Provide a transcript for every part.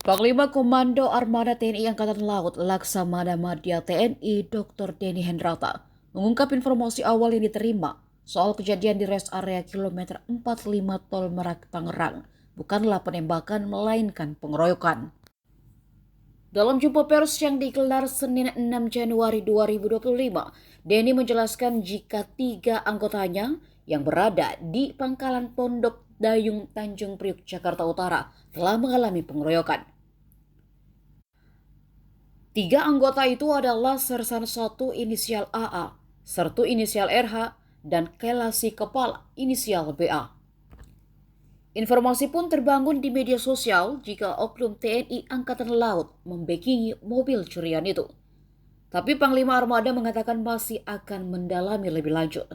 Panglima Komando Armada TNI Angkatan Laut Laksamana Madya TNI Dr. Denny Hendrata mengungkap informasi awal yang diterima soal kejadian di rest area kilometer 45 Tol Merak Tangerang bukanlah penembakan melainkan pengeroyokan. Dalam jumpa pers yang digelar Senin 6 Januari 2025, Denny menjelaskan jika 3 anggotanya yang berada di Pangkalan Pondok Dayung Tanjung Priuk, Jakarta Utara telah mengalami pengeroyokan. 3 anggota itu adalah Sersan 1 inisial AA, Sertu inisial RH, dan Kelasi Kepala inisial BA. Informasi pun terbangun di media sosial jika oknum TNI Angkatan Laut membackingi mobil curian itu. Tapi Panglima Armada mengatakan masih akan mendalami lebih lanjut.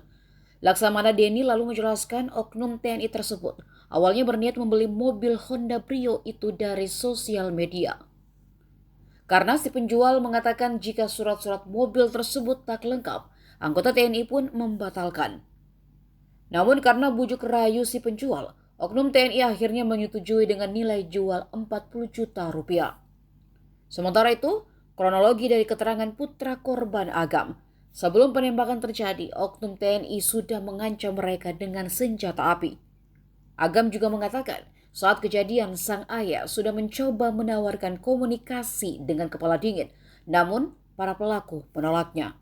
Laksamana Denny lalu menjelaskan oknum TNI tersebut awalnya berniat membeli mobil Honda Brio itu dari sosial media. Karena si penjual mengatakan jika surat-surat mobil tersebut tak lengkap, anggota TNI pun membatalkan. Namun karena bujuk rayu si penjual, oknum TNI akhirnya menyetujui dengan nilai jual 40 juta rupiah. Sementara itu, kronologi dari keterangan putra korban Agam, sebelum penembakan terjadi, oknum TNI sudah mengancam mereka dengan senjata api. Agam juga mengatakan, saat kejadian sang ayah sudah mencoba menawarkan komunikasi dengan kepala dingin, namun para pelaku menolaknya.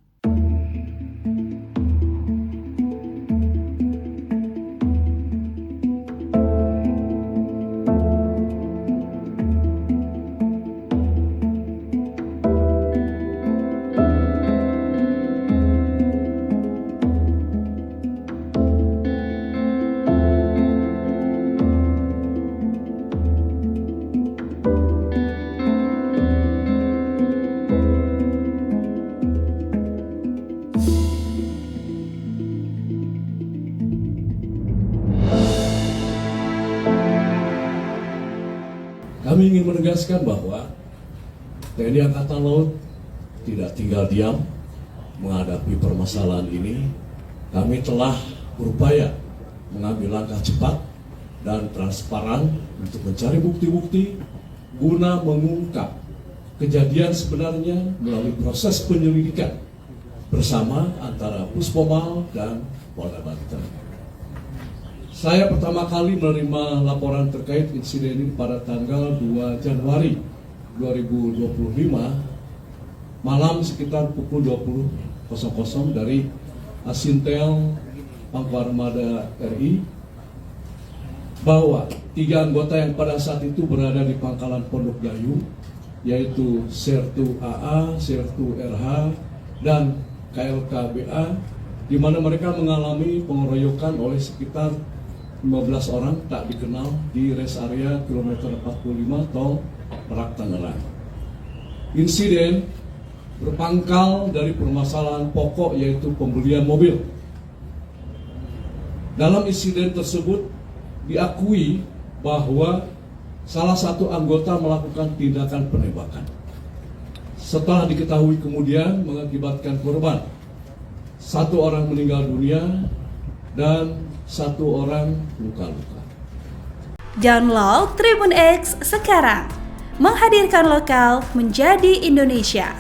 Kami ingin menegaskan bahwa TNI Angkatan Laut tidak tinggal diam menghadapi permasalahan ini. Kami telah berupaya mengambil langkah cepat dan transparan untuk mencari bukti-bukti guna mengungkap kejadian sebenarnya melalui proses penyelidikan bersama antara Puspommal dan Polda Banten. Saya pertama kali menerima laporan terkait insiden ini pada tanggal 2 Januari 2025 malam sekitar pukul 20.00 dari Asintel Pangkal Armada RI bahwa 3 anggota yang pada saat itu berada di Pangkalan Pondok Dayung, yaitu Sertu AA, Sertu RH, dan KLKBA, di mana mereka mengalami pengeroyokan oleh sekitar 15 orang tak dikenal di rest area kilometer 45 Tol Merak Tangerang. Insiden berpangkal dari permasalahan pokok yaitu pembelian mobil. Dalam insiden tersebut diakui bahwa salah satu anggota melakukan tindakan penembakan. Setelah diketahui kemudian mengakibatkan korban, 1 orang meninggal dunia dan 1 orang luka-luka. Download Tribun X sekarang, menghadirkan lokal menjadi Indonesia.